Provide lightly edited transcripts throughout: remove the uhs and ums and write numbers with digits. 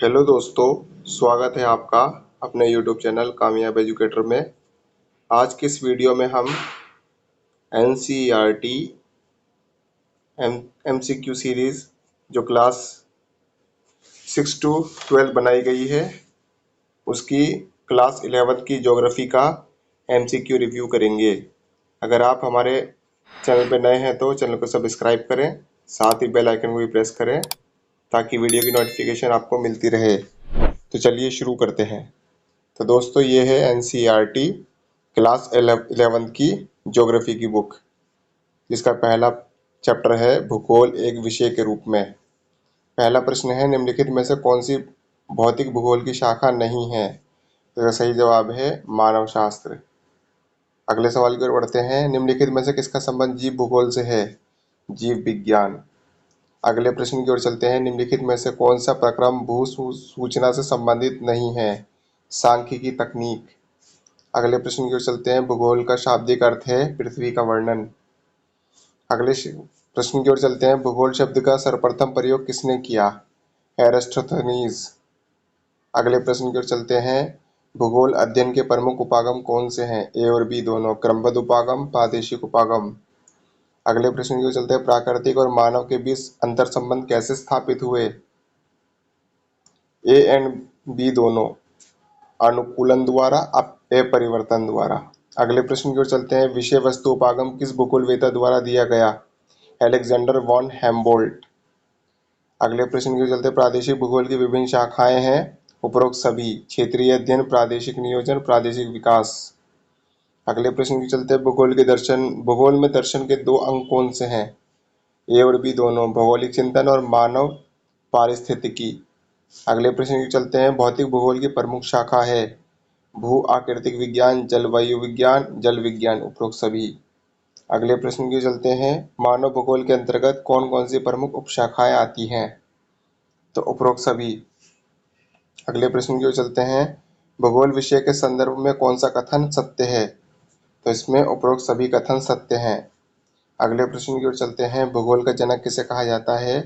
Hello दोस्तों, स्वागत है आपका अपने यूट्यूब चैनल कामयाब एजुकेटर में। आज की इस वीडियो में हम एनसीईआरटी एमसीक्यू सीरीज जो क्लास 6 टू 12 बनाई गई है उसकी क्लास 11 की ज्योग्राफी का एमसीक्यू रिव्यू करेंगे। अगर आप हमारे चैनल पर नए हैं तो चैनल को सब्सक्राइब करें, साथ ही बेल आइकन को भी प्रेस करें ताकि वीडियो की नोटिफिकेशन आपको मिलती रहे। तो चलिए शुरू करते हैं। तो दोस्तों, ये है एनसीईआरटी क्लास 11 की ज्योग्राफी की बुक, जिसका पहला चैप्टर है भूगोल एक विषय के रूप में। पहला प्रश्न है, निम्नलिखित में से कौन सी भौतिक भूगोल की शाखा नहीं है? तो इसका सही जवाब है मानव शास्त्र। अगले सवाल की ओर बढ़ते हैं, निम्नलिखित में से किसका संबंध जीव भूगोल से है? जीव विज्ञान। अगले प्रश्न की ओर चलते हैं, निम्नलिखित में से कौन सा प्रक्रम भू सूचना से संबंधित नहीं है? सांख्यिकी तकनीक। अगले प्रश्न की ओर चलते हैं, भूगोल का शाब्दिक अर्थ है पृथ्वी का वर्णन। अगले प्रश्न की ओर चलते हैं, भूगोल शब्द का सर्वप्रथम प्रयोग किसने किया? एरिस्टोथनीज। अगले प्रश्न की ओर चलते हैं, भूगोल अध्ययन के प्रमुख उपागम कौन से हैं? ए और बी दोनों, क्रमबद्ध उपागम, प्रादेशिक उपागम। अगले प्रश्न की ओर चलते हैं, प्राकृतिक और मानव के बीच अंतर संबंध कैसे स्थापित हुए? ए एंड बी दोनों, अनुकूलन द्वारा, अपरिवर्तन द्वारा। अगले प्रश्न की ओर चलते हैं, विषय वस्तु उपागम किस भूगोलवेत्ता द्वारा दिया गया? Alexander von Humboldt. अगले प्रश्न की ओर चलते हैं, प्रादेशिक भूगोल की विभिन्न शाखाएं हैं उपरोक्त सभी, क्षेत्रीय अध्ययन, प्रादेशिक नियोजन, प्रादेशिक विकास। अगले प्रश्न की चलते हैं, भूगोल में दर्शन के दो अंग कौन से हैं? ए और बी दोनों, भौगोलिक चिंतन और मानव पारिस्थितिकी। अगले प्रश्न की चलते हैं, भौतिक भूगोल की प्रमुख शाखा है भू आकृतिक विज्ञान, जलवायु विज्ञान, जल विज्ञान, उपरोक्त सभी। अगले प्रश्न की चलते हैं, मानव भूगोल के अंतर्गत कौन कौन सी प्रमुख उपशाखाएं आती हैं? तो उपरोक्त सभी। अगले प्रश्न की ओर चलते हैं, भूगोल विषय के संदर्भ में कौन सा कथन सत्य है? तो इसमें उपरोक्त सभी कथन सत्य हैं। अगले प्रश्न की ओर चलते हैं, भूगोल का जनक किसे कहा जाता है?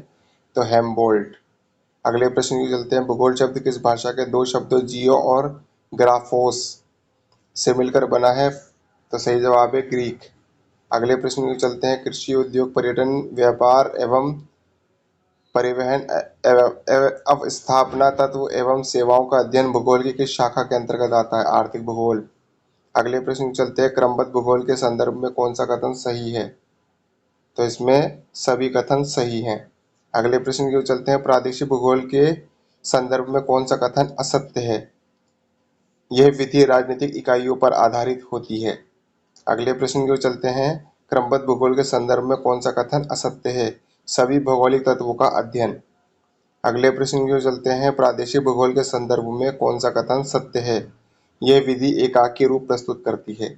तो हेम्बोल्ट। अगले प्रश्न की चलते हैं, भूगोल शब्द किस भाषा के दो शब्दों जियो और ग्राफोस से मिलकर बना है? तो सही जवाब है ग्रीक। अगले प्रश्न की चलते हैं, कृषि, उद्योग, पर्यटन, व्यापार एवं परिवहन, अवस्थापना तत्व एवं सेवाओं का अध्ययन भूगोल की किस शाखा के अंतर्गत आता है? आर्थिक भूगोल। अगले प्रश्न की चलते हैं, क्रमबद्ध भूगोल के संदर्भ में कौन सा कथन सही है? तो इसमें सभी कथन सही हैं। अगले प्रश्न की ओर चलते हैं, प्रादेशिक भूगोल के संदर्भ में कौन सा कथन असत्य है? यह विधि राजनीतिक इकाइयों पर आधारित होती है। अगले प्रश्न की ओर चलते हैं, क्रमबद्ध भूगोल के संदर्भ में कौन सा कथन असत्य है? सभी भौगोलिक तत्वों का अध्ययन। अगले प्रश्न की ओर चलते हैं, प्रादेशिक भूगोल के संदर्भ में कौन सा कथन सत्य है? यह विधि एकाकी रूप प्रस्तुत करती है।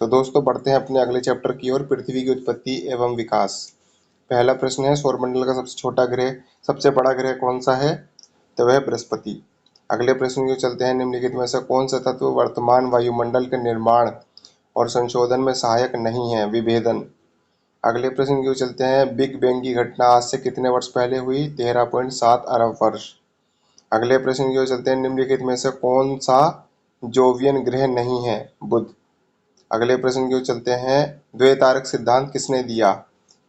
तो दोस्तों, बढ़ते हैं अपने अगले चैप्टर की ओर, पृथ्वी की उत्पत्ति एवं विकास। पहला प्रश्न है, सौरमंडल का सबसे छोटा ग्रह सबसे बड़ा ग्रह कौन सा है? तो वह बृहस्पति। अगले प्रश्न की ओर चलते हैं, निम्नलिखित में से कौन सा तत्व वर्तमान वायुमंडल के निर्माण और संशोधन में सहायक नहीं है? विभेदन। अगले प्रश्न की ओर चलते हैं, बिग बैंग की घटना आज से कितने वर्ष पहले हुई? 13.7 अरब वर्ष। अगले प्रश्न की ओर चलते हैं, निम्नलिखित में से कौन सा जोवियन ग्रह नहीं है? बुध। अगले प्रश्न की ओर चलते हैं, द्वैतारक सिद्धांत किसने दिया?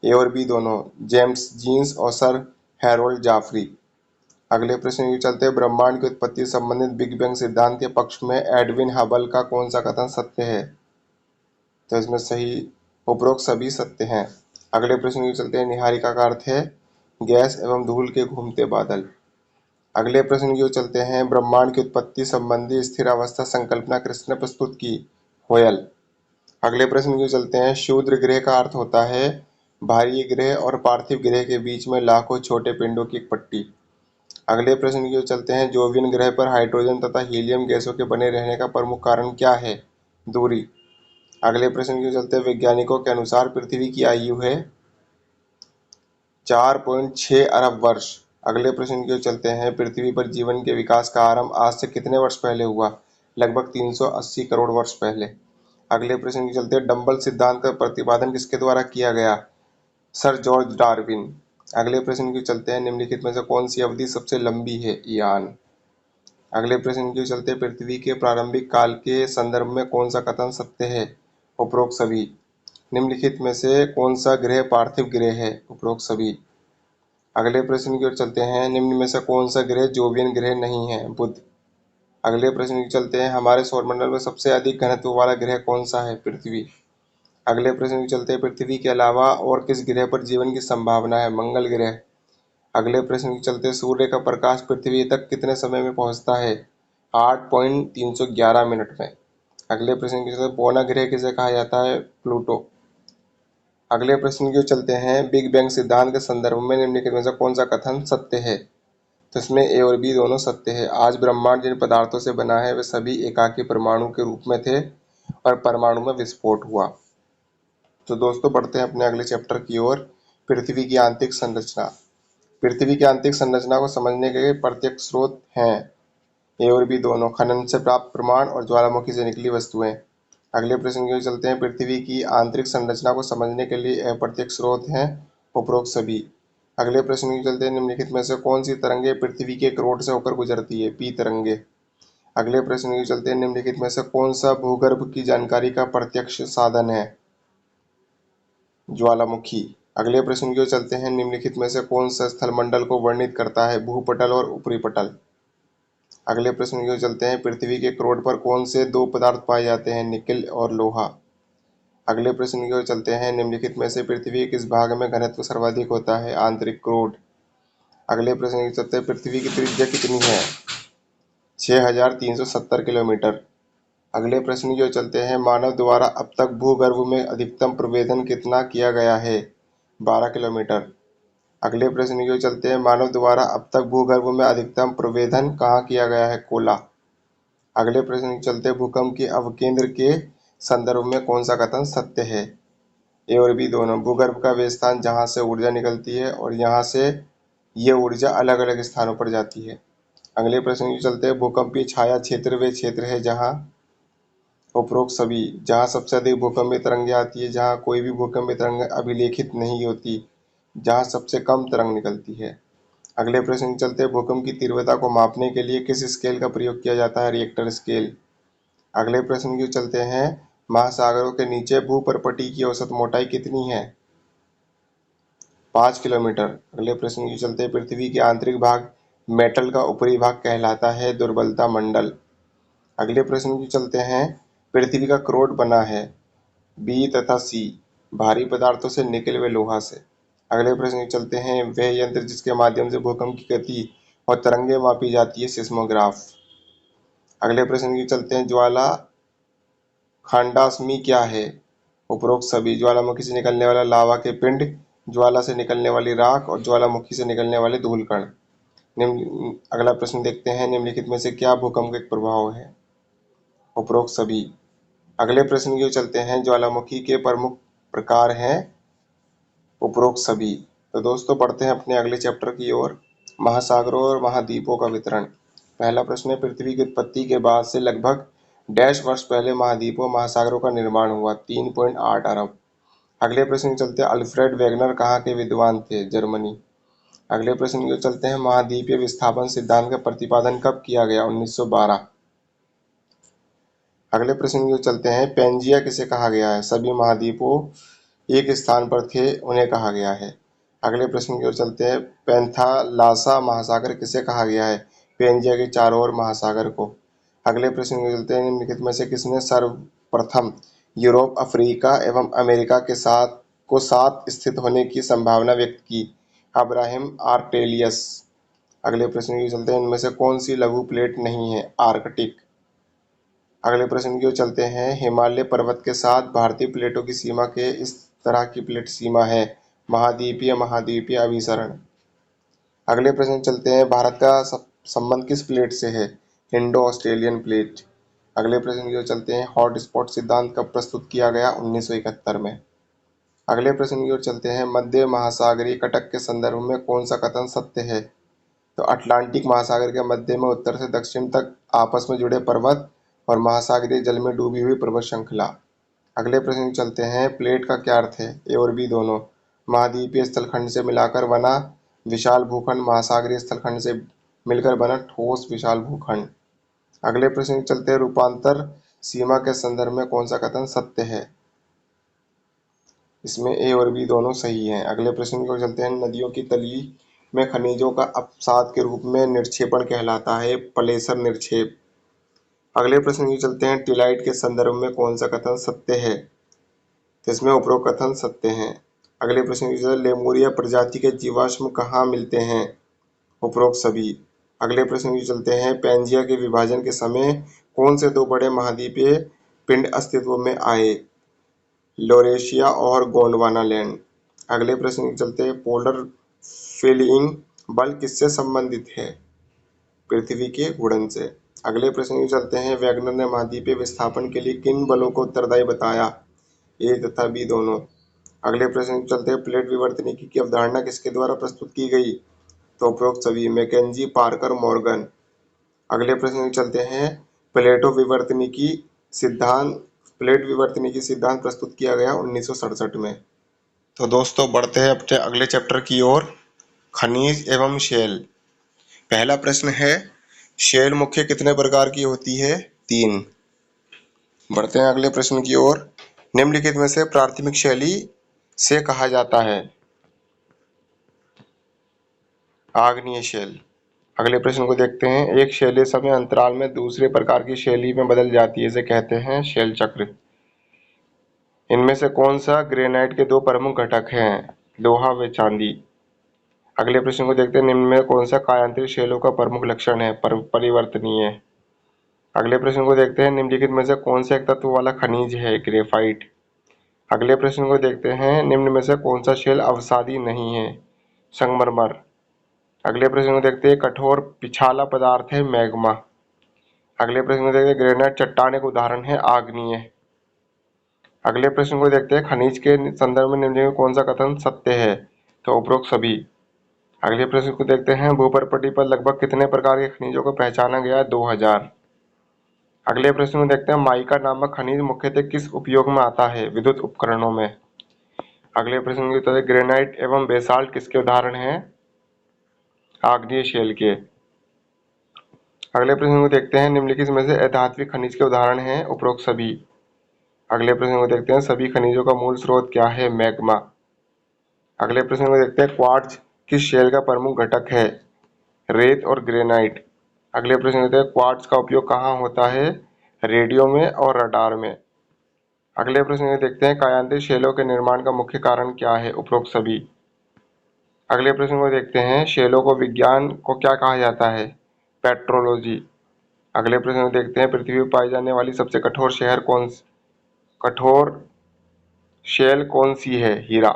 ए और बी दोनों, जेम्स जीन्स और सर हैरोल्ड जाफरी। अगले प्रश्न की ओर चलते हैं, ब्रह्मांड की उत्पत्ति से संबंधित बिग बैंग सिद्धांत के पक्ष में एडविन हबल का कौन सा कथन सत्य है? तो इसमें सही उपरोक्त सभी सत्य हैं। अगले प्रश्न की ओर चलते हैं, निहारिका का अर्थ है गैस एवं धूल के घूमते बादल। अगले प्रश्न की ओर चलते हैं, ब्रह्मांड की उत्पत्ति संबंधी स्थिर अवस्था संकल्पना किसने प्रस्तुत की? होयल। अगले प्रश्न की ओर चलते हैं, क्षुद्र ग्रह का अर्थ होता है भारी ग्रह और पार्थिव ग्रह के बीच में लाखों छोटे पिंडों की एक पट्टी। अगले प्रश्न की ओर चलते हैं, जोवियन ग्रह पर हाइड्रोजन तथा हीलियम गैसों के बने रहने का प्रमुख कारण क्या है? दूरी। अगले प्रश्न की ओर चलते हैं, वैज्ञानिकों के अनुसार पृथ्वी की आयु है 4.6 अरब वर्ष। अगले प्रश्न की ओर चलते हैं, पृथ्वी पर जीवन के विकास का आरंभ आज से कितने वर्ष पहले हुआ? लगभग 380 करोड़ वर्ष पहले। अगले प्रश्न की चलते हैं, डंबल सिद्धांत का प्रतिपादन किसके द्वारा किया गया? Sir George Darwin. अगले प्रश्न की चलते हैं, निम्नलिखित में से कौन सी अवधि सबसे लंबी है? ईयान। अगले प्रश्न के चलते पृथ्वी के प्रारंभिक काल के संदर्भ में कौन सा कथन सत्य है? उपरोक्त सभी। निम्नलिखित में से कौन सा ग्रह पार्थिव ग्रह है? उपरोक्त सभी। अगले प्रश्न की ओर चलते हैं, निम्न में से कौन सा ग्रह जोवियन ग्रह नहीं है? बुध। अगले प्रश्न की चलते हैं, हमारे सौरमंडल में सबसे अधिक घनत्व वाला ग्रह कौन सा है? पृथ्वी। अगले प्रश्न की चलते हैं, पृथ्वी के अलावा और किस ग्रह पर जीवन की संभावना है? मंगल ग्रह। अगले प्रश्न के चलते, सूर्य का प्रकाश पृथ्वी तक कितने समय में पहुंचता है? 8.311 मिनट में। अगले प्रश्न के चलते, बौना ग्रह किसे कहा जाता है? प्लूटो। अगले प्रश्न की ओर चलते हैं, बिग बैंग सिद्धांत के संदर्भ में निम्नलिखित में से कौन सा कथन सत्य है? तो इसमें ए और बी दोनों सत्य है। आज ब्रह्मांड जिन पदार्थों से बना है वे सभी एकाकी परमाणु के रूप में थे और परमाणु में विस्फोट हुआ। तो दोस्तों बढ़ते हैं अपने अगले चैप्टर की ओर, पृथ्वी की आंतरिक संरचना। पृथ्वी की आंतरिक संरचना को समझने के प्रत्यक्ष स्रोत हैं ए और बी दोनों, खनन से प्राप्त प्रमाण और ज्वालामुखी से निकली वस्तुएं। अगले प्रश्न की ओर चलते हैं, पृथ्वी की आंतरिक संरचना को समझने के लिए अप्रत्यक्ष स्रोत हैं? उपरोक्त सभी। अगले प्रश्न की चलते हैं, निम्नलिखित में से कौन सी तरंगे पृथ्वी के करोड़ से होकर गुजरती है? पी तरंगे। अगले प्रश्न की चलते हैं, निम्नलिखित में से कौन सा भूगर्भ की जानकारी का प्रत्यक्ष साधन है? ज्वालामुखी। अगले प्रश्न की ओर चलते हैं, निम्नलिखित में से कौन सा स्थलमंडल को वर्णित करता है? भूपटल और ऊपरी पटल। अगले प्रश्न की ओर चलते हैं, पृथ्वी के करोड़ पर कौन से दो पदार्थ पाए जाते हैं? निकेल और लोहा। अगले प्रश्न की ओर चलते हैं, निम्नलिखित में से पृथ्वी के किस भाग में घनत्व सर्वाधिक होता है? आंतरिक करोड़। अगले प्रश्न की चलते हैं, पृथ्वी की त्रिज्या कितनी है? 6370 किलोमीटर। अगले प्रश्न की ओर चलते हैं, मानव द्वारा अब तक भूगर्भ में अधिकतम प्रवेदन कितना किया गया है? 12 किलोमीटर। अगले प्रश्न की ओर चलते हैं, मानव द्वारा अब तक भूगर्भ में अधिकतम प्रवेदन कहाँ किया गया है? कोला। अगले प्रश्न की चलते हैं, भूकंप के अपकेंद्र के संदर्भ में कौन सा कथन सत्य है? ए और बी दोनों। भूगर्भ का वे स्थान जहाँ से ऊर्जा निकलती है और यहाँ से ये ऊर्जा अलग अलग स्थानों पर जाती है। अगले प्रश्न की चलते हैं, भूकंपीय छाया क्षेत्र वे क्षेत्र है जहाँ? उपरोक्त सभी। जहाँ सबसे अधिक भूकंपीय तरंगें आती है, जहाँ कोई भी भूकंपीय तरंग अभिलेखित नहीं होती, जहाँ सबसे कम तरंग निकलती है। अगले प्रश्न चलते हैं, भूकंप की तीव्रता को मापने के लिए किस स्केल का प्रयोग किया जाता है? Richter scale. अगले प्रश्न की चलते हैं, महासागरों के नीचे भूपर्पटी की औसत मोटाई कितनी है? 5 किलोमीटर। अगले प्रश्न की चलते हैं, पृथ्वी के आंतरिक भाग मेटल का ऊपरी भाग कहलाता है दुर्बलता मंडल। अगले प्रश्न की चलते हैं, पृथ्वी का क्रोड बना है? बी तथा सी। भारी पदार्थों से, निकल व लोहा से। अगले प्रश्न की चलते हैं, वह यंत्र जिसके माध्यम से भूकंप की गति और तरंगे मापी जाती है? सिस्मोग्राफ। अगले प्रश्न की चलते हैं, ज्वाला खंडाश्मी क्या है? उपरोक्त सभी। ज्वालामुखी से निकलने वाला लावा के पिंड, ज्वाला से निकलने वाली राख और ज्वालामुखी से निकलने वाले धूलकण। निम्न अगला प्रश्न देखते हैं, निम्नलिखित में से क्या भूकंप का एक प्रभाव है? उपरोक्त सभी। अगले प्रश्न की ओर चलते हैं, ज्वालामुखी के प्रमुख प्रकार हैं? उपरोक्त सभी। तो दोस्तों बढ़ते हैं अपने अगले चैप्टर की ओर, महासागरों और महाद्वीपों का वितरण। पहला प्रश्न है, पृथ्वी की उत्पत्ति के बाद से लगभग डैश वर्ष पहले महाद्वीपों महासागरों का निर्माण हुआ? 3.8 अरब। अगले प्रश्न की चलते हैं, अल्फ्रेड वेगनर कहाँ के विद्वान थे? जर्मनी। अगले प्रश्न की ओर चलते हैं, महाद्वीपीय विस्थापन सिद्धांत का प्रतिपादन कब किया गया? 1912। अगले प्रश्न की ओर चलते हैं, पेंजिया किसे कहा गया है? सभी महाद्वीपों एक स्थान पर थे उन्हें कहा गया है। अगले प्रश्न की ओर चलते हैं, पैंथालासा महासागर किसे कहा गया है? पेंजिया के चारों ओर महासागर को। अगले प्रश्न की ओर चलते हैं, निम्नलिखित में से किसने सर्वप्रथम यूरोप, अफ्रीका एवं अमेरिका के साथ स्थित होने की संभावना व्यक्त की? अब्राहम आर्टेलियस। अगले प्रश्न की ओर चलते हैं, इनमें से कौन सी लघु प्लेट नहीं है? आर्कटिक। अगले प्रश्न की ओर चलते हैं, हिमालय पर्वत के साथ भारतीय प्लेटों की सीमा के इस तरह की प्लेट सीमा है? महाद्वीपीय महाद्वीपीय अभिसरण। अगले प्रश्न चलते हैं, भारत का संबंध किस प्लेट से है? Indo Australian plate. अगले प्रश्न की ओर चलते हैं, हॉट स्पॉट सिद्धांत कब प्रस्तुत किया गया? 1971 में। अगले प्रश्न की ओर चलते हैं, मध्य महासागरीय कटक के संदर्भ में कौन सा कथन सत्य है? तो अटलांटिक महासागर के मध्य में उत्तर से दक्षिण तक आपस में जुड़े पर्वत और महासागरीय जल में डूबी हुई पर्वत श्रृंखला। अगले प्रश्न की चलते हैं, प्लेट का क्या अर्थ है? ए और बी दोनों। महाद्वीपीय स्थलखंड से मिलाकर बना विशाल भूखंड, महासागरीय स्थलखंड से मिलकर बना ठोस विशाल भूखंड। अगले प्रश्न की चलते हैं, रूपांतर सीमा के संदर्भ में कौन सा कथन सत्य है? इसमें ए और बी दोनों सही हैं। अगले प्रश्न की ओर चलते हैं, नदियों की तली में खनिजों का अपसाद के रूप में निक्षेपण कहलाता है प्लेसर निक्षेप। अगले प्रश्न की चलते हैं, टिलाइट के संदर्भ में कौन सा कथन सत्य है? तो इसमें उपरोक्त कथन सत्य हैं। अगले प्रश्न की चलते हैं, लेमुरिया प्रजाति के जीवाश्म कहाँ मिलते हैं? उपरोक्त सभी। अगले प्रश्न की चलते हैं, पैंजिया के विभाजन के समय कौन से दो बड़े महाद्वीपीय पिंड अस्तित्व में आए? लोरेशिया और गोंडवाना लैंड। अगले प्रश्न की चलते हैं, पोलर फीलिंग बल किससे संबंधित है? पृथ्वी के घूर्णन से। अगले प्रश्न की चलते हैं, वैगनर ने महाद्वीपीय विस्थापन के लिए किन बलों को उत्तरदायी बताया? ए तथा बी दोनों। अगले प्रश्न की चलते हैं, प्लेट विवर्तनिकी की अवधारणा किसके द्वारा प्रस्तुत की गई? तो उपरोक्त सभी, मैकेंजी, पार्कर, मॉर्गन। अगले प्रश्न की चलते हैं, सिद्धांत प्लेट विवर्तनिकी सिद्धांत प्रस्तुत किया गया 1967 में। तो दोस्तों बढ़ते हैं अपने अगले चैप्टर की ओर, खनिज एवं शेल। पहला प्रश्न है, शेल मुख्य कितने प्रकार की होती है? 3। बढ़ते हैं अगले प्रश्न की ओर, निम्नलिखित में से प्राथमिक शैली से कहा जाता है? आग्नेय शैल। अगले प्रश्न को देखते हैं, एक शैली समय अंतराल में दूसरे प्रकार की शैली में बदल जाती है, इसे कहते हैं शैल चक्र। इनमें से कौन सा ग्रेनाइट के दो प्रमुख घटक हैं? लोहा व चांदी। अगले प्रश्न को देखते हैं, निम्न में कौन सा कायांतरित शैलों का प्रमुख लक्षण है? परिवर्तनीय। अगले प्रश्न को देखते हैं, निम्नलिखित में से कौन सा एक तत्व वाला खनिज है? ग्रेफाइट। अगले प्रश्न को देखते हैं, निम्न में से कौन सा शैल अवसादी नहीं है? संगमरमर। अगले प्रश्न को देखते हैं, कठोर पिछाला पदार्थ है मैग्मा। अगले प्रश्न को देखते हैं, ग्रेनाइट चट्टान एक उदाहरण है आग्नेय। अगले प्रश्न को देखते हैं, खनिज के संदर्भ में निम्नलिखित में कौन सा कथन सत्य है? तो उपरोक्त सभी। अगले प्रश्न को देखते हैं, भूपर्पटी पर लगभग कितने प्रकार के खनिजों को पहचाना गया है? 2000। अगले प्रश्न को देखते हैं, माइका नामक खनिज मुख्यतः किस उपयोग में आता है? विद्युत उपकरणों में। अगले प्रश्न की उत्तर है, ग्रेनाइट एवं बेसाल्ट किसके उदाहरण हैं? आग्नेय शैल के। अगले प्रश्न को देखते हैं, निम्नलिखित में से अधात्विक खनिज के उदाहरण हैं? उपरोक्त सभी। अगले प्रश्न को देखते हैं, सभी खनिजों का मूल स्रोत क्या है? मैग्मा। अगले प्रश्न को देखते हैं, क्वार्ट्ज किस शैल का प्रमुख घटक है? रेत और ग्रेनाइट। अगले प्रश्न देखते हैं, क्वार्ट्ज का उपयोग कहाँ होता है? रेडियो में और रडार में। अगले प्रश्न में देखते हैं, कायांतित शैलों के निर्माण का मुख्य कारण क्या है? उपरोक्त सभी। अगले प्रश्न को देखते हैं, शैलों को विज्ञान को क्या कहा जाता है? पेट्रोलॉजी। अगले प्रश्न में देखते हैं, पृथ्वी पर पाई जाने वाली सबसे कठोर शैल कौन सी है? हीरा।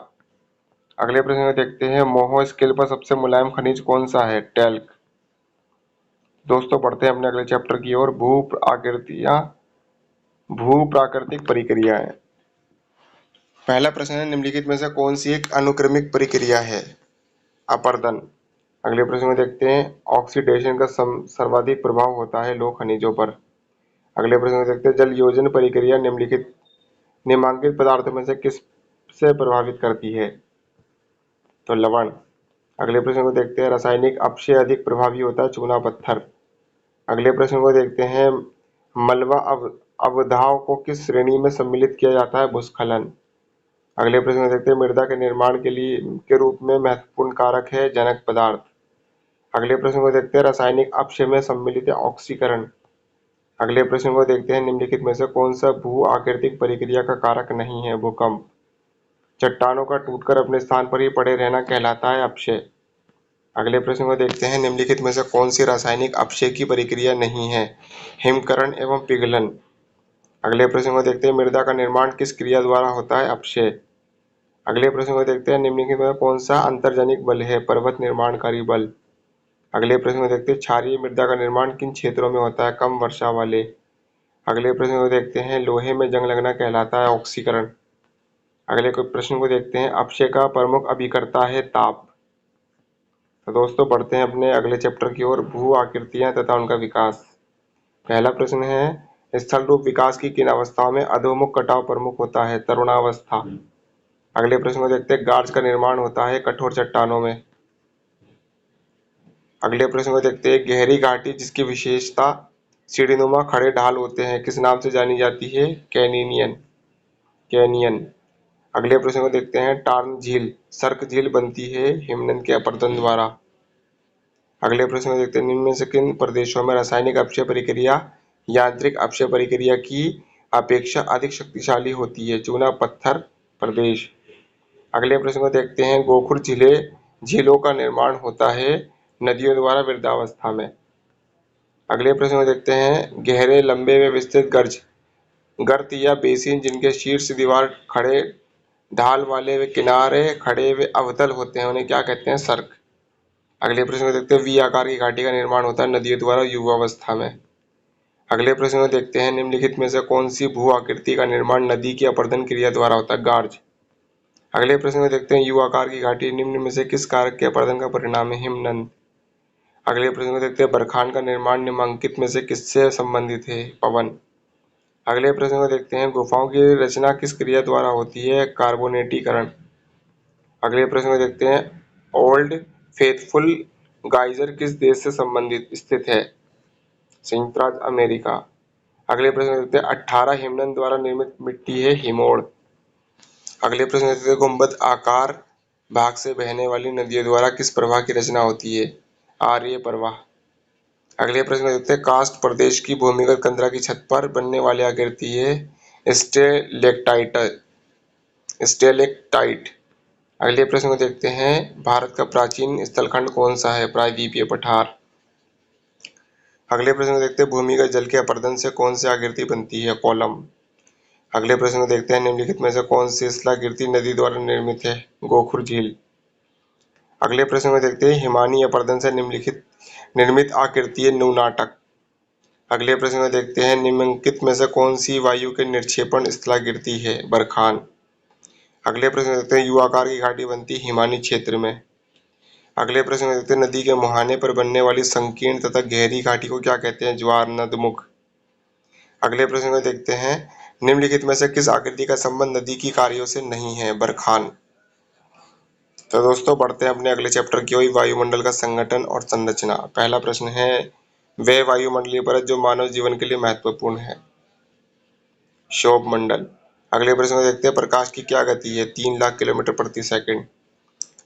अगले प्रश्न में देखते हैं, मोहो स्केल पर सबसे मुलायम खनिज कौन सा है? टैल्क। दोस्तों बढ़ते हैं अपने अगले चैप्टर की ओर, भू प्राकृतिक प्रक्रियाएं। पहला प्रश्न है, निम्नलिखित में से कौन सी एक अनुक्रमिक प्रक्रिया है? अपरदन। अगले प्रश्न में देखते हैं, ऑक्सीडेशन का सर्वाधिक प्रभाव होता है लौह खनिजों पर। अगले प्रश्न में देखते हैं, जल योजन प्रक्रिया निम्नलिखित पदार्थों में से किस से प्रभावित करती है? तो लवण। अगले प्रश्न को देखते हैं, रासायनिक अपक्षय अधिक प्रभावी होता है? चूना पत्थर। अगले प्रश्न को देखते हैं, मलबा अवधाव को किस श्रेणी में सम्मिलित किया जाता है? भूस्खलन। अगले प्रश्न में देखते हैं, मृदा के निर्माण के रूप में महत्वपूर्ण कारक है जनक पदार्थ। अगले प्रश्न को देखते हैं, रासायनिक अपक्षय में सम्मिलित है ऑक्सीकरण। अगले प्रश्न को देखते हैं, निम्नलिखित में से कौन सा भू आकृतिक प्रक्रिया का कारक नहीं है? भूकंप। चट्टानों का टूटकर अपने स्थान पर ही पड़े रहना कहलाता है अपक्षय। अगले प्रश्न को देखते हैं, निम्नलिखित में से कौन सी रासायनिक अपक्षय की प्रक्रिया नहीं है? हिमकरण एवं पिघलन। अगले प्रश्न को देखते हैं, मृदा का निर्माण किस क्रिया द्वारा होता है? अपक्षय। अगले प्रश्न को देखते हैं, निम्नलिखित में कौन सा अंतर्जनिक बल है? पर्वत निर्माणकारी बल। अगले प्रश्न को देखते हैं, क्षारीय मृदा का निर्माण किन क्षेत्रों में होता है? कम वर्षा वाले। अगले प्रश्न को देखते हैं, लोहे में जंग लगना कहलाता है ऑक्सीकरण। अगले प्रश्न को देखते हैं, अपक्षय का प्रमुख अभिकर्ता है ताप। तो दोस्तों बढ़ते हैं अपने अगले चैप्टर की ओर, भू आकृतियां तथा उनका विकास। पहला प्रश्न है, स्थल रूप विकास की किन अवस्थाओं में अधोमुख कटाव प्रमुख होता है? तरुणावस्था। अगले प्रश्न को देखते हैं, गार्ज का निर्माण होता है कठोर चट्टानों में। अगले प्रश्न को देखते हैं, गहरी घाटी जिसकी विशेषता सीढ़ीनुमा खड़े ढाल होते हैं किस नाम से जानी जाती है? कैनियन। कैनियन। अगले प्रश्न को देखते हैं। टार्न झील सर्क झील बनती है हिमनद के अपरदन द्वारा। अगले प्रश्न को देखते हैं। निम्न में से किन प्रदेशों में रासायनिक अपक्षय प्रक्रिया यांत्रिक अपक्षय प्रक्रिया की अपेक्षा अधिक शक्तिशाली होती है? चूना पत्थर प्रदेश। अगले प्रश्न को देखते हैं। गोखुर झीलों का निर्माण होता है नदियों द्वारा वृद्धावस्था में। अगले प्रश्न को देखते हैं। गहरे लंबे व विस्तृत गर्त या बेसिन जिनके शीर्ष दीवार खड़े ढाल वाले व किनारे खड़े व अवतल होते हैं उन्हें क्या कहते हैं? सर्क। अगले प्रश्न को देखते हैं। वी आकार की घाटी का निर्माण होता है नदियों द्वारा युवावस्था में। अगले प्रश्न को देखते हैं। निम्नलिखित में से कौन सी भू आकृति का निर्माण नदी की अपरदन क्रिया द्वारा होता है? गार्ज। अगले प्रश्न को देखते हैं। यू आकार की घाटी निम्न में से किस कारक के अपरदन का परिणाम है? हिमनद। अगले प्रश्न को देखते हैं। बरखान का निर्माण निम्नलिखित में से किससे संबंधित है? पवन। अगले प्रश्न को देखते हैं। गुफाओं की रचना किस क्रिया द्वारा होती है? कार्बोनेटीकरण। अगले प्रश्न को देखते हैं। ओल्ड फेथफुल गाइजर किस देश से संबंधित स्थित है? संयुक्त राज्य अमेरिका। अगले प्रश्न को देखते हैं। 18 हिमनद द्वारा निर्मित मिट्टी है हिमोड़। अगले प्रश्न को देखते हैं। गुंबद आकार भाग से बहने वाली नदियों द्वारा किस प्रवाह की रचना होती है? आर्य प्रवाह। अगले प्रश्न को देखते हैं। कास्ट प्रदेश की भूमिगत कंदरा की छत पर बनने वाली आकृति है स्टेलेक्टाइट। स्टेलेक्टाइट। अगले प्रश्न को देखते हैं। भारत का प्राचीन स्थलखंड कौन सा है? प्रायद्वीपीय पठार। अगले प्रश्न को देखते हैं। भूमिगत जल के अपरदन से कौन सी आकृति बनती है? कॉलम। अगले प्रश्न को देखते हैं। निम्नलिखित में से कौन सी शिलागिरती नदी द्वारा निर्मित है? गोखुर झील। अगले प्रश्न को देखते हैं। हिमानी अपरदन से निम्नलिखित निर्मित आकृति है नुनाटक। अगले प्रश्न को देखते हैं। निम्नलिखित में से कौन सी वायु के निक्षेपण स्थलागिरती है? बरखान। अगले प्रश्न को देखते हैं। यू आकार की घाटी बनती हिमानी क्षेत्र में। अगले प्रश्न को देखते हैं। नदी के मुहाने पर बनने वाली संकीर्ण तथा गहरी घाटी को क्या कहते हैं? ज्वार नदमुख। अगले प्रश्न को देखते हैं। निम्नलिखित में से किस आकृति का संबंध नदी की कार्यों से नहीं है? बरखान। तो दोस्तों बढ़ते हैं अपने अगले चैप्टर की ओर। वायुमंडल का संगठन और संरचना। पहला प्रश्न है। वे वायुमंडलीय परत जो मानव जीवन के लिए महत्वपूर्ण है? क्षोभ मंडल। अगले प्रश्न को देखते हैं। प्रकाश की क्या गति है? 3 लाख किलोमीटर प्रति सेकंड।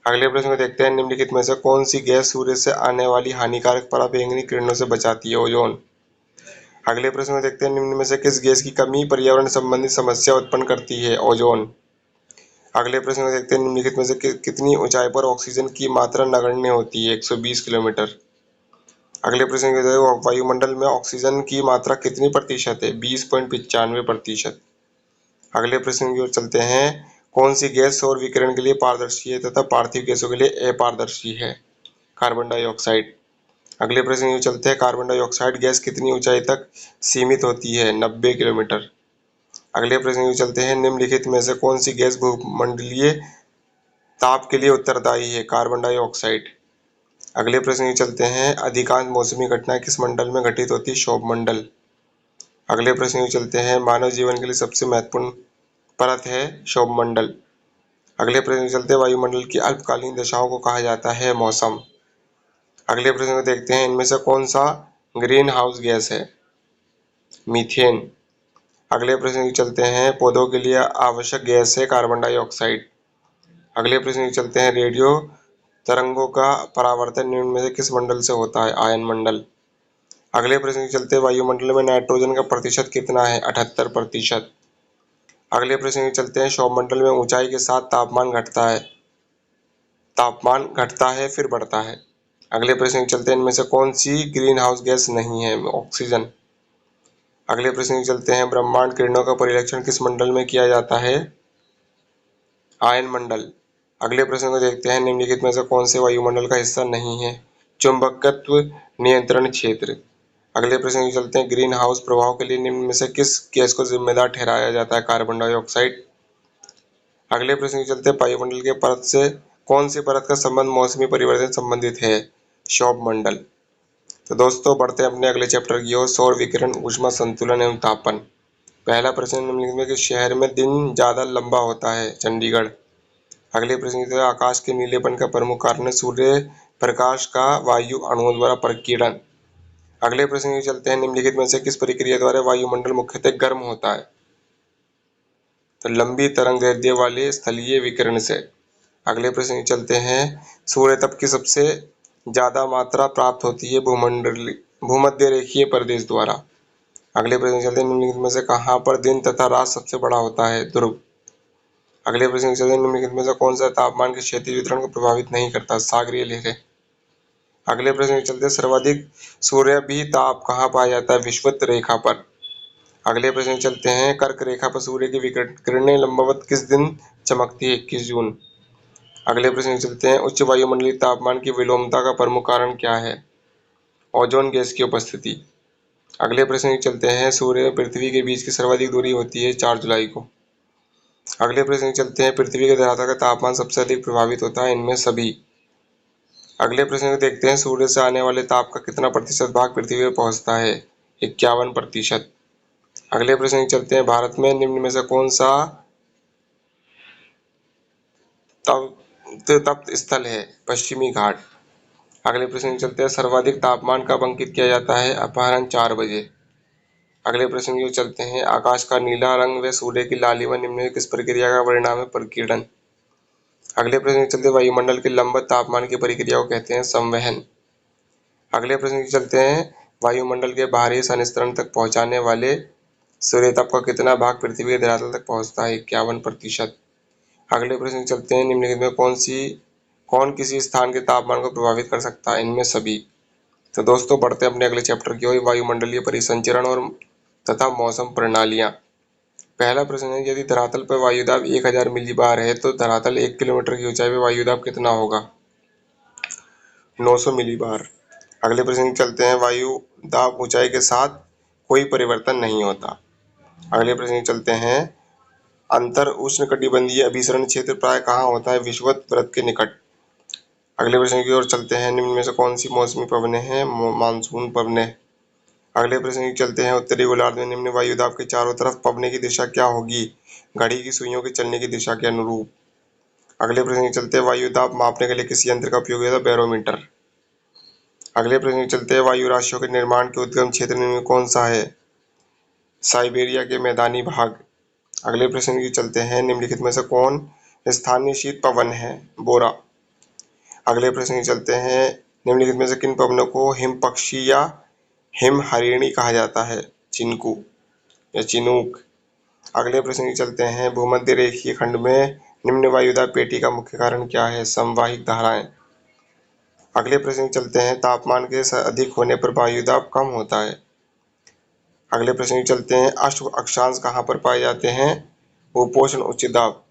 अगले प्रश्न को देखते हैं। निम्नलिखित में से कौन सी गैस सूर्य से आने वाली हानिकारक पराबैंगनी किरणों से बचाती है? ओजोन। अगले प्रश्न को देखते हैं। निम्न में से किस गैस की कमी पर्यावरण संबंधी समस्या उत्पन्न करती है? ओजोन। अगले प्रश्न को देखते हैं। निम्नलिखित में से कितनी ऊंचाई पर ऑक्सीजन की मात्रा नगण्य होती है? 120 किलोमीटर। अगले प्रश्न को देखते हैं। वायुमंडल में ऑक्सीजन की मात्रा कितनी प्रतिशत है? 20.95%। अगले प्रश्न की ओर चलते हैं। कौन सी गैस सौर विकिरण के लिए पारदर्शी है तथा पार्थिव गैसों के लिए अपारदर्शी है? Carbon dioxide. अगले प्रश्न की ओर चलते हैं। कार्बन डाइऑक्साइड गैस कितनी ऊंचाई तक सीमित होती है? 90 किलोमीटर। अगले प्रश्न की ओर चलते हैं। निम्नलिखित में से कौन सी गैस भूमंडलीय ताप के लिए उत्तरदायी है? Carbon dioxide. अगले प्रश्न की चलते हैं। अधिकांश मौसमी घटनाएं किस मंडल में घटित होती है? क्षोभ मंडल। अगले प्रश्न की चलते हैं। मानव जीवन के लिए सबसे महत्वपूर्ण परत है क्षोभ मंडल। अगले प्रश्न की चलते हैं। वायुमंडल की अल्पकालीन दशाओं को कहा जाता है? मौसम। अगले प्रश्न को देखते हैं। इनमें से कौन सा ग्रीन हाउस गैस है? मीथेन। अगले प्रश्न की चलते हैं। पौधों के लिए आवश्यक गैस है? Carbon dioxide. अगले प्रश्न की चलते हैं। रेडियो तरंगों का परावर्तन निम्न में से किस मंडल से होता है? आयन मंडल। अगले प्रश्न की चलते हैं। वायुमंडल में नाइट्रोजन का प्रतिशत कितना है? 78%। अगले प्रश्न की चलते हैं। सौरमंडल में ऊंचाई के साथ तापमान घटता है फिर बढ़ता है? अगले प्रश्न की चलते हैं। इनमें से कौन सी ग्रीन हाउस गैस नहीं है? ऑक्सीजन। अगले प्रश्न की चलते हैं। ब्रह्मांड किरणों का परिलक्षण किस मंडल में किया जाता है? आयन मंडल। अगले प्रश्न को देखते हैं। निम्नलिखित में से कौन से वायुमंडल का हिस्सा नहीं है? चुंबकत्व नियंत्रण क्षेत्र। अगले प्रश्न की चलते हैं। ग्रीन हाउस प्रभाव के लिए निम्न में से किस गैस को जिम्मेदार ठहराया जाता है? Carbon dioxide. अगले प्रश्न की चलते हैं। वायुमंडल के परत से कौन सी परत का संबंध मौसमी परिवर्तन संबंधित है? क्षोभ मंडल। तो दोस्तों बढ़ते हैं अपने अगले चैप्टर की ओर। सौर विकिरण, ऊष्मा संतुलन एवं तापन। पहला प्रश्न निम्नलिखित में किस शहर में दिन ज्यादा लंबा होता है? चंडीगढ़। अगले प्रश्न की तरह आकाश के नीलेपन का प्रमुख कारण है सूर्य प्रकाश का वायु अणुओं द्वारा प्रकीर्णन। अगले प्रश्न की चलते हैं, निम्नलिखित में से किस प्रक्रिया द्वारा वायुमंडल मुख्यतः गर्म होता है? तो लंबी तरंगदैर्ध्य वाले स्थलीय विकिरण से। अगले प्रश्न की चलते हैं, सूर्य तप की सबसे ज्यादा मात्रा प्राप्त होती है भूमध्य रेखीय प्रदेश द्वारा। अगले प्रश्न चलते हैं, निम्नलिखित में से कहाँ पर दिन तथा रात सबसे बड़ा होता है? ध्रुव। अगले प्रश्न चलते हैं, निम्नलिखित में से कौन सा तापमान के क्षैतिज वितरण को प्रभावित नहीं करता? सागरीय लहरें। अगले प्रश्न चलते हैं, सर्वाधिक सूर्य भी ताप कहाँ पाया जाता है? विषुवत रेखा पर। अगले प्रश्न चलते हैं, कर्क रेखा पर सूर्य की किरणें लंबवत किस दिन चमकती है? 21 जून। अगले प्रश्न चलते हैं, उच्च वायुमंडलीय तापमान की विलोमता का प्रमुख कारण क्या है? ओजोन गैस की उपस्थिति। अगले प्रश्न चलते हैं, सूर्य और पृथ्वी के बीच की सर्वाधिक दूरी होती है 4 जुलाई को। अगले प्रश्न चलते हैं, पृथ्वी के धरातल का तापमान सबसे अधिक प्रभावित होता है? इनमें सभी। अगले प्रश्न को देखते हैं, सूर्य से आने वाले ताप का कितना प्रतिशत भाग पृथ्वी पर पहुंचता है? 51%। अगले प्रश्न चलते हैं, भारत में निम्न में से कौन सा तप्त स्थल है? पश्चिमी घाट। अगले प्रश्न चलते हैं, सर्वाधिक तापमान कब अंकित किया जाता है? अपराह्न 4 बजे। अगले प्रश्न की ओर चलते हैं, आकाश का नीला रंग व सूर्य की लालिमा निम्न में किस प्रक्रिया का परिणाम है? प्रकीर्णन। अगले प्रश्न की चलते हैं, वायुमंडल के लंबवत तापमान की प्रक्रिया को कहते हैं संवहन। अगले प्रश्न की चलते हैं, वायुमंडल के बाहरी संस्तरण तक पहुंचाने वाले सूर्यताप का कितना भाग पृथ्वी के धरातल तक पहुंचता है? 51%। अगले प्रश्न चलते हैं, निम्नलिखित में कौन किसी स्थान के तापमान को प्रभावित कर सकता है? इनमें सभी। तो दोस्तों, बढ़ते हैं अपने अगले चैप्टर की ओर, वायुमंडलीय परिसंचरण और तथा मौसम प्रणालियां। पहला प्रश्न है, यदि धरातल पर वायुदाब 1000 मिलीबार है तो धरातल 1 किलोमीटर की ऊंचाई पर वायुदाब कितना होगा? 900 मिलीबार। अगले प्रश्न की चलते हैं, वायु दाब ऊंचाई के साथ कोई परिवर्तन नहीं होता। अगले प्रश्न की चलते हैं, अंतर उष्णकटिबंधीय अभिसरण क्षेत्र प्राय कहाँ होता है? विषुवत वृत्त के निकट। अगले प्रश्न की ओर चलते हैं, निम्न में से कौन सी मौसमी पवनें हैं? मानसून पवनें। अगले प्रश्न की चलते हैं, उत्तरी गोलार्ध में निम्न वायुदाब के चारों तरफ पवने की दिशा क्या होगी? घड़ी की सुइयों के चलने की दिशा के अनुरूप। अगले प्रश्न की चलते हैं, वायुदाब मापने के लिए किस यंत्र का उपयोग होता है? बैरोमीटर। अगले प्रश्न की चलते हैं, वायु राशियों के निर्माण के उद्गम क्षेत्र निम्न में कौन सा है? साइबेरिया के मैदानी भाग। अगले प्रश्न की चलते हैं, निम्नलिखित में से कौन स्थानीय शीत पवन है? बोरा। अगले प्रश्न की चलते हैं, निम्नलिखित में से किन पवनों को हिम पक्षी या हिम हरिणी कहा जाता है? चिनकू या चिनूक। अगले प्रश्न की चलते हैं, भूमध्य रेखीय खंड में निम्न वायुदाब पेटी का मुख्य कारण क्या है? समवाहिक धाराएं। अगले प्रश्न की चलते हैं, तापमान के अधिक होने पर वायुदाब कम होता है। अगले प्रश्न की चलते हैं, अष्ट अक्षांश कहाँ पर पाए जाते हैं? उपोष्ण उच्च दाब।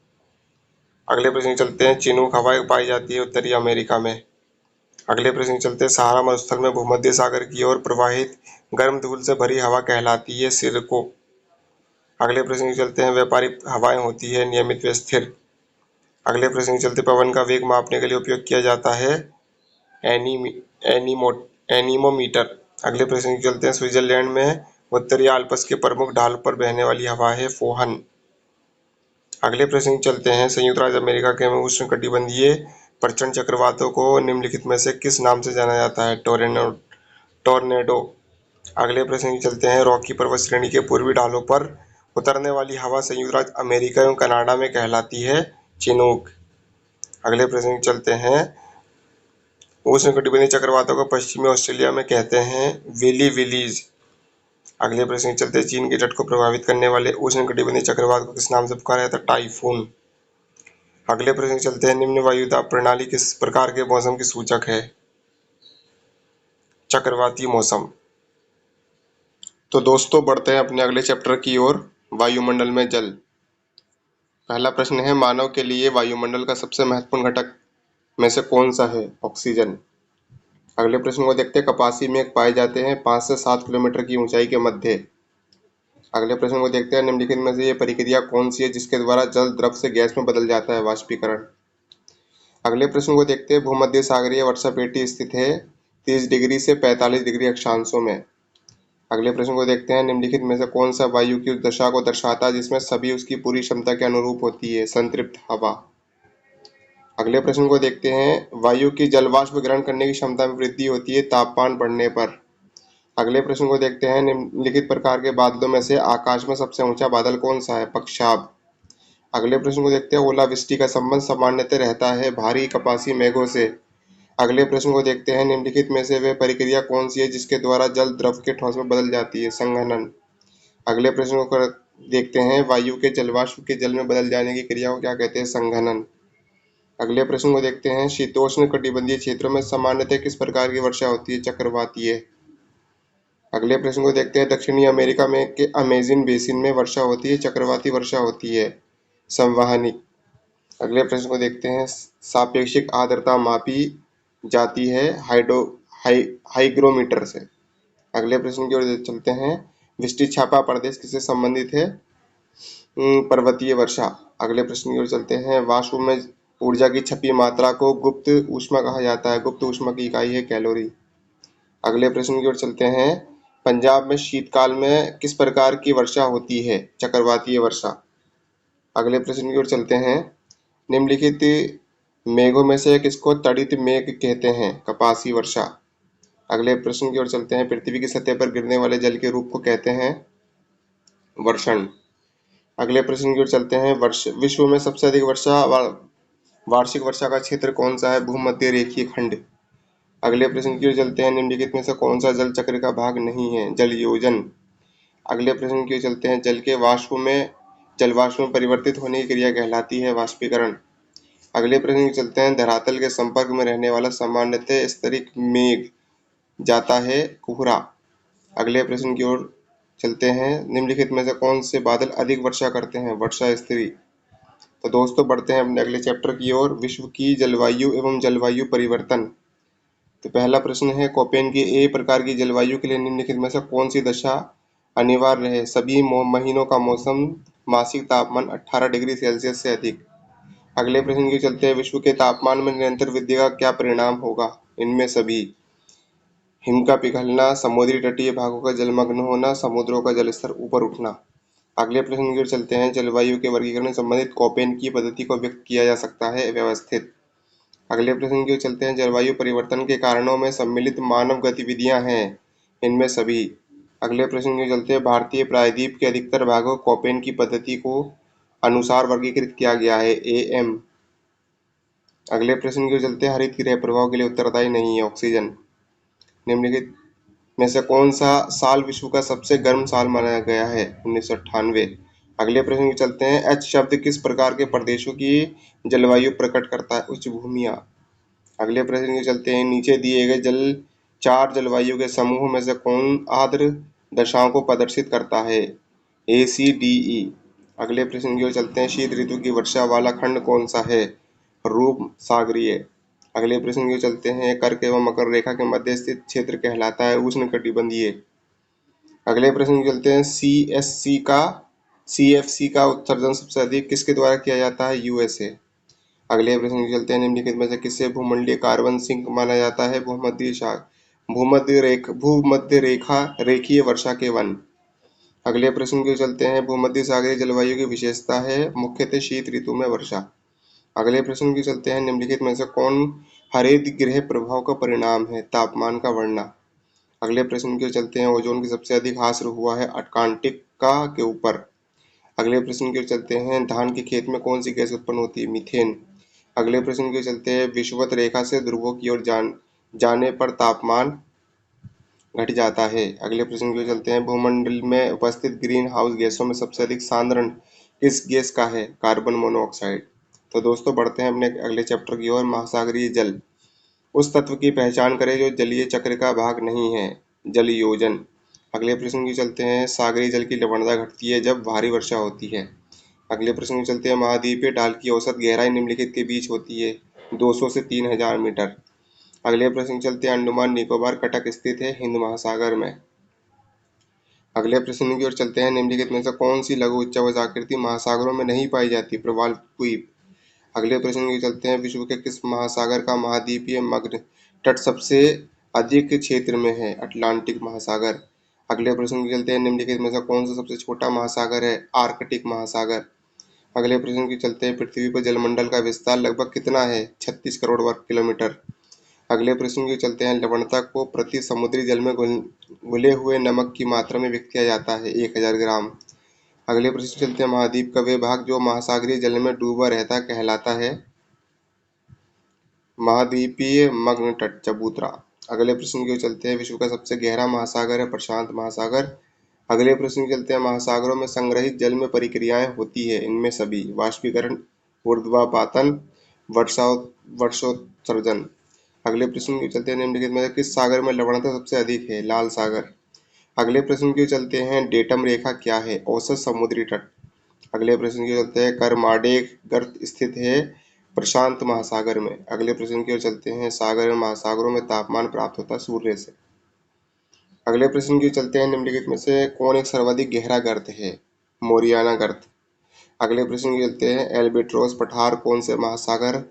अगले प्रश्न की चलते हैं, चिनूक हवाएं पाई जाती है उत्तरी अमेरिका में। अगले प्रश्न की चलते हैं, सहारा मरुस्थल में भूमध्य सागर की ओर प्रवाहित गर्म धूल से भरी हवा कहलाती है सिरको। अगले प्रश्न की चलते हैं, व्यापारिक हवाएं होती है नियमित व स्थिर। अगले प्रश्न की चलते, पवन का वेग मापने के लिए उपयोग किया जाता है एनीमोमीटर। अगले प्रश्न की चलते हैं, स्विट्जरलैंड में उत्तरी आल्प्स के प्रमुख ढाल पर बहने वाली हवा है फोहन। अगले प्रश्न की चलते हैं, संयुक्त राज्य अमेरिका के उष्णकटिबंधीय प्रचंड चक्रवातों को निम्नलिखित में से किस नाम से जाना जाता है? टोर्नेडो। अगले प्रश्न की चलते हैं, रॉकी पर्वत श्रेणी के पूर्वी ढालों पर उतरने वाली हवा संयुक्त राज्य अमेरिका एवं कनाडा में कहलाती है चिनूक। अगले प्रश्न की चलते हैं, उष्णकटिबंधीय चक्रवातों को पश्चिमी ऑस्ट्रेलिया में कहते हैं विली विलीज। अगले प्रश्न की चलते हैं, चीन के तट को प्रभावित करने वाले उष्णकटिबंधीय चक्रवात को किस नाम से पुकारा जाता है? टाइफून। अगले प्रश्न की चलते हैं, निम्न वायुदाब प्रणाली किस प्रकार के मौसम की सूचक है? चक्रवाती मौसम। तो दोस्तों, बढ़ते हैं अपने अगले चैप्टर की ओर, वायुमंडल में जल। पहला प्रश्न है, मानव के लिए वायुमंडल का सबसे महत्वपूर्ण घटक में से कौन सा है? ऑक्सीजन। अगले प्रश्न को देखते हैं, कपासी मेघ पाए जाते हैं 5 से 7 किलोमीटर की ऊंचाई के मध्य। अगले प्रश्न को देखते हैं, निम्नलिखित में से ये प्रक्रिया कौन सी है जिसके द्वारा जल द्रव से गैस में बदल जाता है? वाष्पीकरण। अगले प्रश्न को देखते हैं, भूमध्य सागरीय वर्षा पेटी स्थित है 30 डिग्री से 45 डिग्री अक्षांशों में। अगले प्रश्न को देखते हैं, निम्नलिखित में से कौन सा वायु की उस दशा को दर्शाता है जिसमें सभी उसकी पूरी क्षमता के अनुरूप होती है? संतृप्त हवा। अगले प्रश्न को देखते हैं, वायु की जल वाष्प ग्रहण करने की क्षमता में वृद्धि होती है तापमान बढ़ने पर। अगले प्रश्न को देखते हैं, निम्नलिखित प्रकार के बादलों में से आकाश में सबसे ऊंचा बादल कौन सा है? पक्षाब। अगले प्रश्न को देखते हैं, ओलावृष्टि का संबंध सामान्यतः रहता है भारी कपासी मेघों से। अगले प्रश्न को देखते हैं, निम्नलिखित में से वह प्रक्रिया कौन सी है जिसके द्वारा जल द्रव के ठोस में बदल जाती है? संघनन। अगले प्रश्न को देखते हैं, वायु के जलवाष्प के जल में बदल जाने की क्रिया को क्या कहते हैं? संघनन। अगले प्रश्न को देखते हैं, शीतोष्ण कटिबंधीय क्षेत्रों में सामान्यतः किस प्रकार की वर्षा होती है? चक्रवातीय। अगले प्रश्न को देखते हैं, दक्षिणी अमेरिका में के अमेज़न बेसिन में वर्षा होती है, चक्रवाती वर्षा होती है? संवहनी। अगले प्रश्न को देखते हैं, सापेक्षिक आर्द्रता मापी जाती है हाइग्रोमीटर से। अगले प्रश्न की ओर चलते हैं, विशिष्ट छापा प्रदेश किससे संबंधित है? पर्वतीय वर्षा। अगले प्रश्न की ओर चलते हैं, वाष्प में ऊर्जा की छपी मात्रा को गुप्त ऊष्मा कहा जाता है, गुप्त ऊष्मा की इकाई है कैलोरी। अगले प्रश्न की ओर चलते हैं, पंजाब में शीतकाल में किस प्रकार की वर्षा होती है? चक्रवातीय वर्षा। अगले प्रश्न की ओर चलते हैं, निम्नलिखित मेघों में से किसको तड़ित मेघ कहते हैं? कपासी वर्षा। अगले प्रश्न की ओर चलते हैं, पृथ्वी की सतह पर गिरने वाले जल के रूप को कहते हैं? वर्षण। अगले प्रश्न की ओर चलते हैं, वर्ष विश्व में सबसे अधिक वार्षिक वर्षा का क्षेत्र कौन सा है? भूमध्य रेखीय खंड। अगले प्रश्न की ओर चलते हैं, निम्नलिखित में से कौन सा जल चक्र का भाग नहीं है? जल योजन। अगले प्रश्न की ओर चलते हैं, जल वाष्प में परिवर्तित होने की क्रिया कहलाती है वाष्पीकरण। अगले प्रश्न की चलते हैं, धरातल के संपर्क में रहने वाला सामान्यतः स्तरित मेघ जाता है कोहरा। अगले प्रश्न की ओर चलते हैं, निम्नलिखित में से कौन से बादल अधिक वर्षा करते हैं? वर्षा स्तरी। तो दोस्तों बढ़ते हैं अपने अगले चैप्टर की ओर, विश्व की जलवायु एवं जलवायु परिवर्तन। तो पहला प्रश्न है, कोपेन की ए प्रकार की जलवायु के लिए निम्नलिखित में से कौन सी दशा अनिवार्य है? सभी महीनों का मौसम, मासिक तापमान 18 डिग्री सेल्सियस से अधिक। अगले प्रश्न की चलते हैं, विश्व के तापमान में निरंतर वृद्धि का क्या परिणाम होगा? इनमें सभी: हिम का पिघलना, समुद्री तटीय भागों का जलमग्न होना, समुद्रों का जलस्तर ऊपर उठना। अगले प्रश्न की ओर चलते हैं, जलवायु के वर्गीकरण संबंधित कोपेन की पद्धति को व्यक्त किया जा सकता है व्यवस्थित। अगले प्रश्न की ओर चलते हैं, जलवायु परिवर्तन के कारणों में सम्मिलित मानव गतिविधियां हैं? इनमें सभी। अगले प्रश्न की ओर चलते हैं, भारतीय प्रायद्वीप के अधिकतर भागों को कोपेन की पद्धति को अनुसार वर्गीकृत किया गया है? AM। अगले प्रश्न की ओर चलते हैं, हरित गृह प्रभाव के लिए उत्तरदायी नहीं है? ऑक्सीजन। निम्नलिखित में से कौन सा साल विश्व का सबसे गर्म साल माना गया है? 1998। अगले प्रश्न की चलते हैं, एच शब्द किस प्रकार के प्रदेशों की जलवायु प्रकट करता है? उच्च भूमियां। अगले प्रश्न की चलते हैं, नीचे दिए गए चार जलवायु के समूह में से कौन आर्द्र दशाओं को प्रदर्शित करता है? ACDE। अगले प्रश्न की ओर चलते हैं, शीत ऋतु की वर्षा वाला खंड कौन सा है? रूप सागरीय। अगले प्रश्न की ओर चलते हैं, कर्क एवं मकर रेखा के मध्य स्थित क्षेत्र कहलाता है उष्णकटिबंधीय। अगले प्रश्न की चलते हैं, CFC का उत्सर्जन सबसे अधिक किसके द्वारा किया जाता है? USA। अगले प्रश्न की चलते हैं, निम्नलिखित में से किसे भूमंडलीय कार्बन सिंक माना जाता है? भूमध्य रेखा रेखीय वर्षा के वन। अगले प्रश्न की ओर चलते हैं, भूमध्य सागरीय जलवायु की विशेषता है मुख्यतः शीत ऋतु में वर्षा। अगले प्रश्न की चलते हैं, निम्नलिखित में से कौन हरित गृह प्रभाव का परिणाम है? तापमान का बढ़ना। अगले प्रश्न की ओर चलते हैं, ओजोन की सबसे अधिक हासिल हुआ है अंटार्कटिका के ऊपर। अगले प्रश्न की ओर चलते हैं, धान के खेत में कौन सी गैस उत्पन्न होती है? मीथेन। अगले प्रश्न की ओर चलते हैं, विषुवत रेखा से ध्रुवों की ओर जाने पर तापमान घट जाता है। अगले प्रश्न की ओर चलते हैं, भूमंडल में उपस्थित ग्रीन हाउस गैसों में सबसे अधिक सांद्रण किस गैस का है? Carbon monoxide. तो दोस्तों बढ़ते हैं अपने अगले चैप्टर की ओर, महासागरीय जल। उस तत्व की पहचान करें जो जलीय चक्र का भाग नहीं है? जल योजन। अगले प्रश्न की चलते हैं, सागरीय जल की लवणता घटती है जब भारी वर्षा होती है। अगले प्रश्न की चलते हैं, महाद्वीपीय ढाल की औसत गहराई निम्नलिखित के बीच होती है? 200 से 3000 मीटर। अगले प्रश्न की चलते हैं, अंडमान निकोबार कटक स्थित है? हिंद महासागर में। अगले प्रश्न की ओर चलते हैं, निम्नलिखित में से कौन सी लघु उच्चवच आकृति महासागरों में नहीं पाई जाती? प्रवाल द्वीप। अगले प्रश्न की चलते हैं, विश्व के किस महासागर का महाद्वीपीय मग्न तट सबसे अधिक क्षेत्र में है? अटलांटिक महासागर। अगले प्रश्न की चलते हैं, निम्नलिखित में से कौन सा सबसे छोटा महासागर है? आर्कटिक महासागर। अगले प्रश्न की चलते हैं, पृथ्वी पर जलमंडल का विस्तार लगभग कितना है? 36 करोड़ वर्ग किलोमीटर। अगले प्रश्न की ओर चलते हैं। लवणता को प्रति समुद्री जल में घुले हुए नमक की मात्रा में व्यक्त किया जाता है 1000 ग्राम। अगले प्रश्न चलते हैं। महाद्वीप का वे भाग जो महासागरीय जल में डूबा रहता कहलाता है महाद्वीपीय मग्न तट चबूतरा। अगले प्रश्न की ओर चलते हैं। विश्व का सबसे गहरा महासागर है प्रशांत महासागर। अगले प्रश्न की चलते हैं। महासागरों में संग्रहित जल में प्रक्रियाएं होती है इनमें सभी। वाष्पीकरण, ऊर्ध्वापातन, वर्षा वर्षोत्सर्जन। अगले प्रश्न की चलते हैं। निम्नलिखित में से किस सागर में लवणता सबसे अधिक है? लाल सागर। अगले प्रश्न की चलते हैं। डेटम रेखा क्या है? औसत समुद्री तट। अगले प्रश्न की ओर चलते हैं। करमाडेक गर्त स्थित है प्रशांत महासागर में। अगले प्रश्न की ओर चलते हैं। सागर एवं महासागरों में तापमान प्राप्त होता है सूर्य से। अगले प्रश्न की ओर चलते हैं। निम्नलिखित में से कौन एक सर्वाधिक गहरा गर्त है? मोरियाना गर्त। अगले प्रश्न की चलते हैं। एल्बेट्रोस पठार कौन से महासागर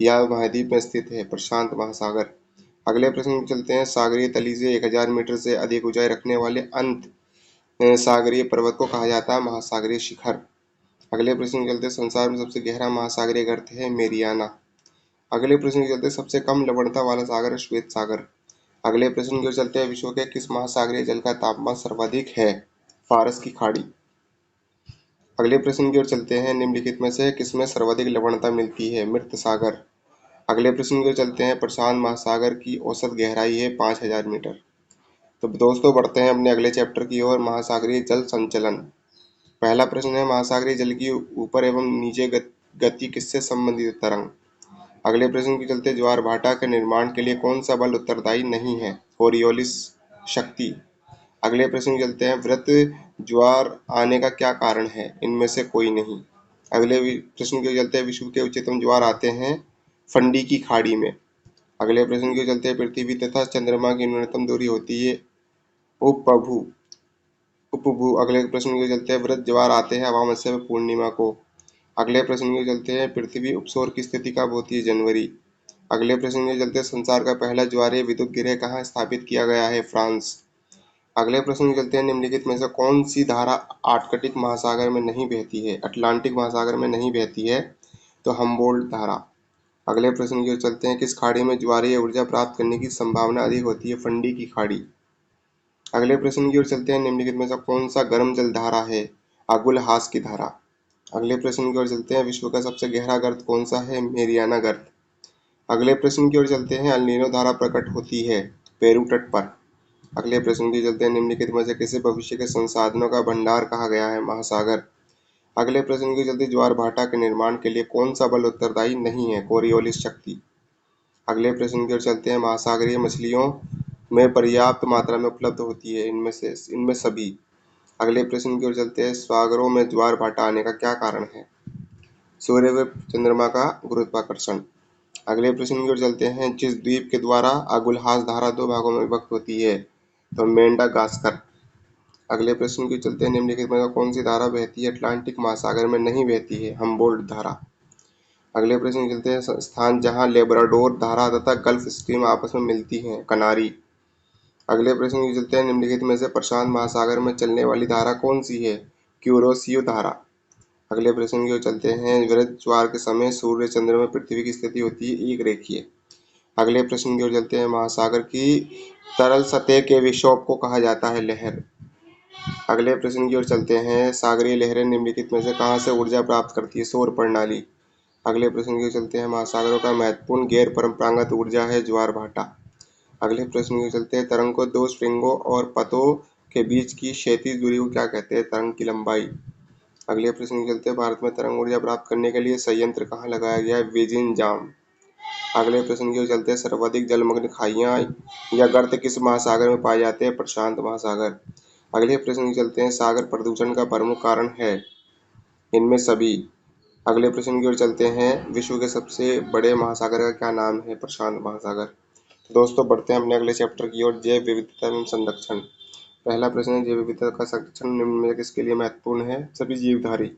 या महाद्वीप में स्थित है? प्रशांत महासागर। अगले प्रश्न की चलते हैं। सागरीय तली से 1000 मीटर से अधिक ऊंचाई रखने वाले अंत सागरीय पर्वत को कहा जाता है महासागरीय शिखर। अगले प्रश्न के चलते। संसार में सबसे गहरा महासागरीय गर्त है मेरियाना। अगले प्रश्न के चलते। सबसे कम लवणता वाला सागर है श्वेत सागर। अगले प्रश्न की ओर चलते हैं। विश्व के किस महासागरीय जल का तापमान सर्वाधिक है? फारस की खाड़ी। अगले प्रश्न की ओर चलते हैं। निम्नलिखित में से किसमें सर्वाधिक लवणता मिलती है? मृत सागर। अगले प्रश्न की ओर चलते हैं। प्रशांत महासागर की औसत गहराई है 5000 मीटर। तो दोस्तों बढ़ते हैं अपने अगले चैप्टर की ओर। महासागरीय जल संचलन। पहला प्रश्न है। महासागरीय जल की ऊपर एवं नीचे गति किससे संबंधित है? तरंग। अगले प्रश्न के चलते। ज्वार भाटा के निर्माण के लिए कौन सा बल उत्तरदायी नहीं है? कोरियोलिस शक्ति। अगले प्रश्न के चलते हैं। वृत्त ज्वार आने का क्या कारण है? इनमें से कोई नहीं। अगले प्रश्न के चलते हैं। विश्व के उच्चतम ज्वार आते हैं फंडी की खाड़ी में। अगले प्रश्न के चलते हैं। पृथ्वी तथा चंद्रमा की न्यूनतम दूरी होती है उपभू उपभू। अगले प्रश्न के चलते हैं। वृत्त ज्वार आते हैं अमावस्या में पूर्णिमा को। अगले प्रश्न के चलते हैं। पृथ्वी उपसौर की स्थिति कब होती है? जनवरी। अगले प्रश्न के चलते। संसार का पहला ज्वारीय विद्युत गृह कहाँ स्थापित किया गया है? फ्रांस। अगले प्रश्न चलते हैं। निम्नलिखित में से कौन सी धारा आर्कटिक महासागर में नहीं बहती है? अटलांटिक महासागर में नहीं बहती है तो हम्बोल्ट धारा। अगले प्रश्न की ओर चलते हैं। किस खाड़ी में ज्वारीय ऊर्जा प्राप्त करने की संभावना अधिक होती है? फंडी की खाड़ी। अगले प्रश्न की ओर चलते हैं। निम्नलिखित में से कौन सा गर्म जल धारा है? आगुलहास की धारा। अगले प्रश्न की ओर चलते हैं। विश्व का सबसे गहरा गर्त कौन सा है? मेरियाना गर्त। अगले प्रश्न की ओर चलते हैं। अल नीनो धारा प्रकट होती है पेरू तट पर। अगले प्रश्न की चलते हैं। निम्नलिखित में से किसे भविष्य के संसाधनों का भंडार कहा गया है? महासागर। अगले प्रश्न की चलते। ज्वार भाटा के निर्माण के लिए कौन सा बल उत्तरदायी नहीं है? कोरियोलिस शक्ति। अगले प्रश्न की ओर चलते हैं। महासागरीय मछलियों में पर्याप्त मात्रा में उपलब्ध होती है इनमें सभी। अगले प्रश्न की ओर चलते हैं। सागरों में ज्वार भाटा आने का क्या कारण है? सूर्य व चंद्रमा का गुरुत्वाकर्षण। अगले प्रश्न की ओर चलते हैं। जिस द्वीप के द्वारा आगुलहास धारा दो भागों में विभक्त होती है? तो मेंडागास्कर। अगले प्रश्न की चलते हैं। निम्नलिखित में से कौन सी धारा बहती है अटलांटिक महासागर में नहीं बहती है? हम्बोल्ट धारा। अगले प्रश्न की चलते हैं। स्थान जहां लेब्राडोर धारा तथा गल्फ स्ट्रीम आपस में मिलती हैं? कनारी। अगले प्रश्न की चलते हैं। निम्नलिखित में से प्रशांत महासागर में चलने वाली धारा कौन सी है? क्यूरोसियो धारा। अगले प्रश्न की ओर चलते हैं। वृत्त ज्वार के समय सूर्य चंद्र में पृथ्वी की स्थिति होती है एक रेखीय। अगले प्रश्न की ओर चलते हैं। महासागर की तरल सतह के विक्षोभ को कहा जाता है लहर। अगले प्रश्न की ओर चलते हैं। सागरीय लहरें निम्नलिखित में से कहाँ से ऊर्जा प्राप्त करती है? सौर प्रणाली। अगले प्रश्न की ओर चलते हैं। महासागरों का महत्वपूर्ण गैर परंपरागत ऊर्जा है ज्वार भाटा। अगले प्रश्न की ओर चलते हैं। तरंग को दो स्प्रिंगों और पतों के बीच की क्षैतिज दूरी को क्या कहते हैं? तरंग की लंबाई। अगले प्रश्न की चलते हैं। भारत में तरंग ऊर्जा प्राप्त करने के लिए संयंत्र कहाँ लगाया गया है? बेजिंग जाम। अगले प्रश्न की ओर चलते हैं। सर्वाधिक जलमग्न खाइयां या गर्त किस महासागर में पाए जाते हैं? प्रशांत महासागर। अगले प्रश्न की चलते हैं। सागर प्रदूषण का प्रमुख कारण है? इनमें सभी। अगले प्रश्न की ओर चलते हैं। विश्व के सबसे बड़े महासागर का क्या नाम है? प्रशांत महासागर। तो दोस्तों बढ़ते हैं अपने अगले चैप्टर की ओर। जैव विविधता एवं संरक्षण। पहला प्रश्न है। जैव विविधता का संरक्षण निम्न में किसके लिए महत्वपूर्ण है? सभी जीवधारी।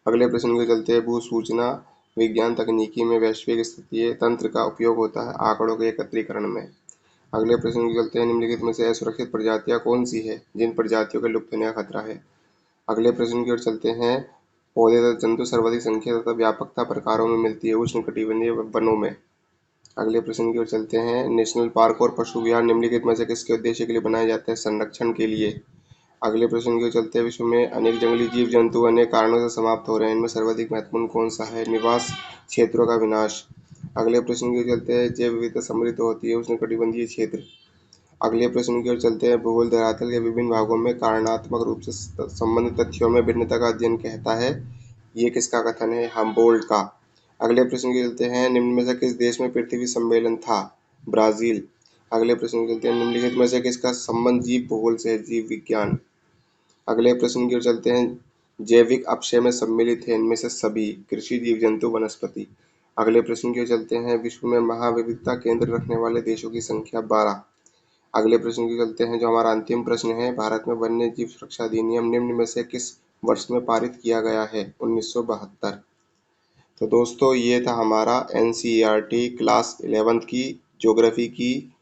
अगले प्रश्न के चलते हैं। भू सूचना विज्ञान तकनीकी में वैश्विक स्थितीय तंत्र का उपयोग होता है आंकड़ों के एकत्रीकरण में। अगले प्रश्न के चलते हैं। निम्नलिखित में से असुरक्षित प्रजातियां कौन सी है जिन प्रजातियों के लुप्त होने का खतरा है? अगले प्रश्न की ओर चलते हैं। पौधे तथा जंतु सर्वाधिक संख्या तथा व्यापकता प्रकारों में मिलती है उष्णकटिबंधीय वनों में। अगले प्रश्न की ओर चलते हैं। नेशनल पार्क और पशु विहार निम्नलिखित में से किसके उद्देश्य के लिए बनाए जाते हैं? संरक्षण के लिए। अगले प्रश्न की ओर चलते हैं। विश्व में अनेक जंगली जीव जंतु अनेक कारणों से समाप्त हो रहे हैं, इनमें सर्वाधिक महत्वपूर्ण कौन सा है? निवास क्षेत्रों का विनाश। अगले प्रश्न की ओर चलते हैं। जैव विविधता समृद्ध होती है उष्णकटिबंधीय क्षेत्र। अगले प्रश्न की ओर चलते हैं। भूगोल धरातल के विभिन्न भागों में कारणात्मक रूप से संबंधित तथ्यों में भिन्नता का अध्ययन कहता है। ये किसका कथन है? हम्बोल्ट का। अगले प्रश्न की चलते हैं। निम्न में से किस देश में पृथ्वी सम्मेलन था? ब्राजील। अगले प्रश्न की चलते हैं। निम्नलिखित में से किसका संबंध जीव भूगोल से है? जीव विज्ञान। अगले प्रश्न की ओर चलते हैं। जैविक अपक्षय में सम्मिलित है इनमें से सभी? कृषि, जीव जंतु, वनस्पति। अगले प्रश्न की ओर चलते हैं। विश्व में महाविविधता केंद्र रखने वाले देशों की संख्या 12। अगले प्रश्न की चलते हैं। जो हमारा अंतिम प्रश्न है। भारत में वन्य जीव सुरक्षा अधिनियम निम्न में से किस वर्ष में पारित किया गया है? 1972। तो दोस्तों ये था हमारा एनसीईआरटी क्लास 11th की ज्योग्राफी की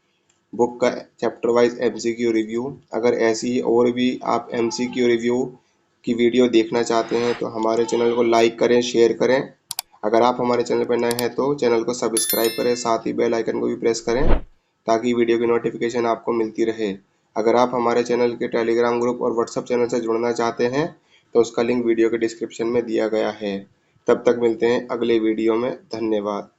बुक का चैप्टर वाइज एमसीक्यू रिव्यू। अगर ऐसी ही और भी आप एमसीक्यू रिव्यू की वीडियो देखना चाहते हैं तो हमारे चैनल को लाइक करें, शेयर करें। अगर आप हमारे चैनल पर नए हैं तो चैनल को सब्सक्राइब करें, साथ ही बेल आइकन को भी प्रेस करें ताकि वीडियो की नोटिफिकेशन आपको मिलती रहे। अगर आप हमारे चैनल के टेलीग्राम ग्रुप और व्हाट्सएप चैनल से जुड़ना चाहते हैं तो उसका लिंक वीडियो के डिस्क्रिप्शन में दिया गया है। तब तक मिलते हैं अगले वीडियो में। धन्यवाद।